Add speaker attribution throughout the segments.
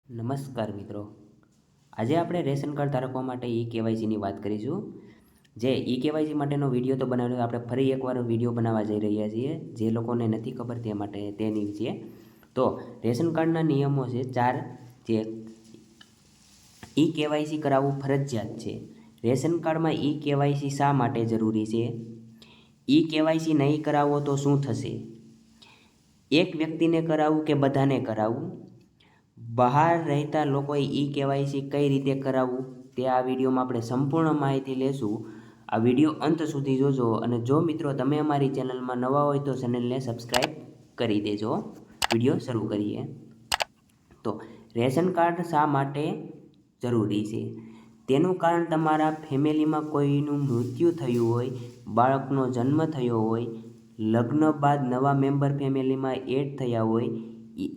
Speaker 1: નમસ્કાર મિત્રો, આજે આપણે રેશન કાર્ડ ધારકો માટે કેવાયસીની વાત કરીશું. જે કેવાયસી માટેનો વિડીયો તો બનાવ્યો, આપણે ફરી એકવાર વિડીયો બનાવવા જઈ રહ્યા છીએ. જે લોકોને નથી ખબર તે માટે તેની વિશે. તો રેશન કાર્ડના નિયમો છે 4. જે કેવાયસી કરાવવું ફરજિયાત છે. રેશન કાર્ડમાં કેવાયસી શા માટે જરૂરી છે? કેવાયસી નહીં કરાવો તો શું થશે? એક વ્યક્તિને કરાવવું કે બધાને કરાવવું? બહાર રહેતા લોકોએ કેવાયસી કઈ રીતે કરાવવું તે આ વિડીયોમાં આપણે સંપૂર્ણ માહિતી લેશું. આ વિડીયો અંત સુધી જોજો. અને જો મિત્રો તમે અમારી ચેનલમાં નવા હોય તો ચેનલને સબસ્ક્રાઈબ કરી દેજો. વિડીયો શરૂ કરીએ. તો રેશન કાર્ડ શા માટે જરૂરી છે? તેનું કારણ તમારા ફેમિલીમાં કોઈનું મૃત્યુ થયું હોય, બાળકનો જન્મ થયો હોય, લગ્ન બાદ નવા મેમ્બર ફેમિલીમાં એડ થયા હોય,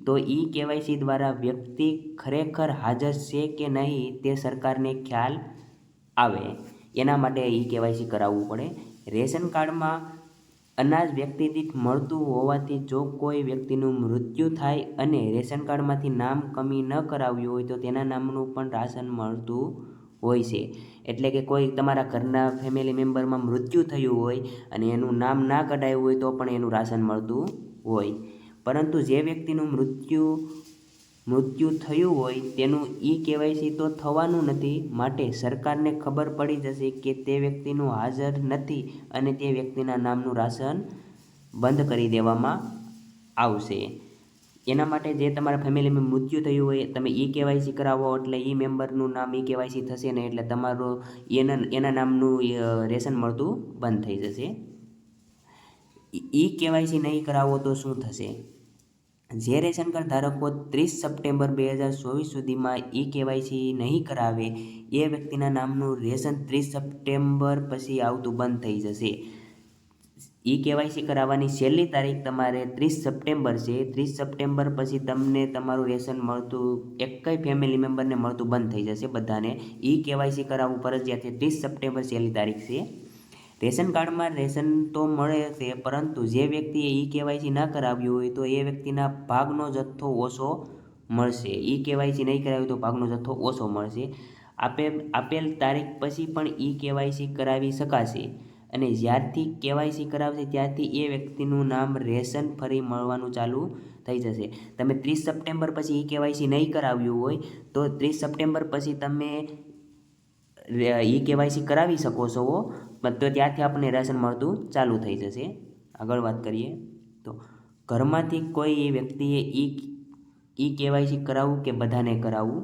Speaker 1: તો કેવાયસી દ્વારા વ્યક્તિ ખરેખર હાજર છે કે નહીં તે સરકારને ખ્યાલ આવે. એના માટે કેવાયસી કરાવવું પડે. રેશન કાર્ડમાં અનાજ વ્યક્તિ દીઠ મળતું હોવાથી જો કોઈ વ્યક્તિનું મૃત્યુ થાય અને રેશન કાર્ડમાંથી નામ કમી ન કરાવ્યું હોય તો તેના નામનું પણ રાશન મળતું હોય છે. એટલે કે કોઈ તમારા ઘરના ફેમિલી મેમ્બરમાં મૃત્યુ થયું હોય અને એનું નામ ના કઢાવ્યું હોય તો પણ એનું રાશન મળતું હોય. પરંતુ જે વ્યક્તિનું મૃત્યુ થયું હોય તેનું કેવાયસી તો થવાનું નથી. માટે સરકારને ખબર પડી જશે કે તે વ્યક્તિનું હાજર નથી અને તે વ્યક્તિના નામનું રાશન બંધ કરી દેવામાં આવશે. એના માટે જે તમારા ફેમિલીમાં મૃત્યુ થયું હોય તમે કેવાયસી કરાવો એટલે મેમ્બરનું નામ કેવાયસી થશે ને એટલે તમારું એના નામનું રેશન મળતું બંધ થઈ જશે. કેવાયસી નહીં કરાવો તો શું થશે? જે રેશન કાર્ડ ધારકો 30 સપ્ટેમ્બર 2024 સુધીમાં કેવાયસી નહીં કરાવે એ વ્યક્તિના નામનું રેશન 30 સપ્ટેમ્બર પછી આવતું બંધ થઈ જશે. કેવાયસી કરાવવાની છેલ્લી તારીખ તમારે 30 સપ્ટેમ્બર છે. 30 સપ્ટેમ્બર પછી તમને તમારું રેશન મળતું એકય ફેમિલી મેમ્બરને મળતું બંધ થઈ જશે. બધાને કેવાયસી કરાવવું ફરજિયાત છે. 30 સપ્ટેમ્બર છેલ્લી તારીખ છે. રેશન કાર્ડમાં રેશન તો મળે છે, પરંતુ જે વ્યક્તિએ કેવાયસી ના કરાવ્યું હોય તો એ વ્યક્તિના ભાગનો જથ્થો ઓછો મળશે. કેવાયસી નહીં કરાવ્યું તો ભાગનો જથ્થો ઓછો મળશે. આપેલ તારીખ પછી પણ કેવાયસી કરાવી શકાશે. અને જ્યારથી કેવાયસી કરાવશે ત્યારથી એ વ્યક્તિનું નામ રેશન ફરી મળવાનું ચાલુ થઈ જશે. તમે 30 સપ્ટેમ્બર પછી કેવાયસી નહીં કરાવ્યું હોય તો 30 સપ્ટેમ્બર પછી તમે કેવાયસી કરાવી શકો છો, તો ત્યારથી આપણને રેશન મળતું ચાલુ થઈ જશે. આગળ વાત કરીએ તો ઘરમાંથી કોઈ વ્યક્તિએ કેવાયસી કરાવવું કે બધાને કરાવવું?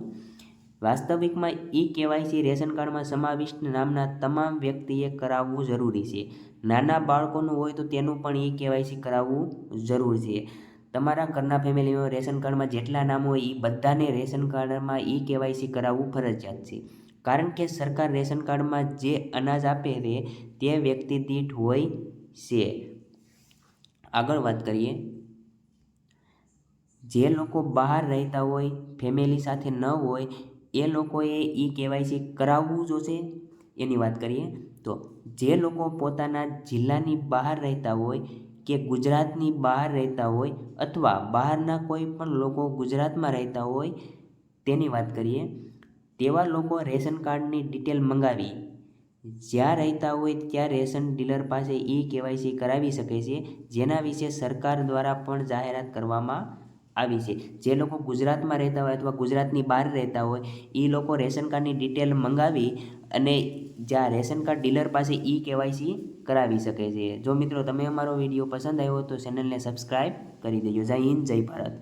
Speaker 1: વાસ્તવિકમાં કેવાયસી રેશન કાર્ડમાં સમાવિષ્ટ નામના તમામ વ્યક્તિએ કરાવવું જરૂરી છે. નાના બાળકોનું હોય તો તેનું પણ કેવાયસી કરાવવું જરૂર છે. તમારા ઘરના ફેમિલીમાં રેશન કાર્ડમાં જેટલા નામ હોય એ બધાને રેશન કાર્ડમાં કેવાયસી કરાવવું ફરજિયાત છે. કારણ કે સરકાર રેશન કાર્ડમાં જે અનાજ આપે છે તે વ્યક્તિ દીઠ હોય છે. આગળ વાત કરીએ. જે લોકો બહાર રહેતા હોય, ફેમિલી સાથે ન હોય એ લોકોએ કેવાયસી કરાવવું જોશે. એની વાત કરીએ તો જે લોકો પોતાના જિલ્લાની બહાર રહેતા હોય કે ગુજરાતની બહાર રહેતા હોય અથવા બહારના કોઈ પણ લોકો ગુજરાતમાં રહેતા હોય તેની વાત કરીએ. તેવા લોકો રેશન કાર્ડની ડિટેલ મંગાવી જ્યાં રહેતા હોય ત્યાં રેશન ડીલર પાસે કેવાયસી કરાવી શકે છે. જેના વિશે સરકાર દ્વારા પણ જાહેરાત કરવામાં આવી છે. જે લોકો ગુજરાતમાં રહેતા હોય અથવા ગુજરાતની બહાર રહેતા હોય એ લોકો રેશન કાર્ડની ડિટેલ મંગાવી અને જ્યાં રેશન કાર્ડ ડીલર પાસે કેવાયસી કરાવી શકે છે. જો મિત્રો તમે અમારો વિડીયો પસંદ આવ્યો તો ચેનલને સબસ્ક્રાઈબ કરી દેજો. જય હિન્દ, જય ભારત.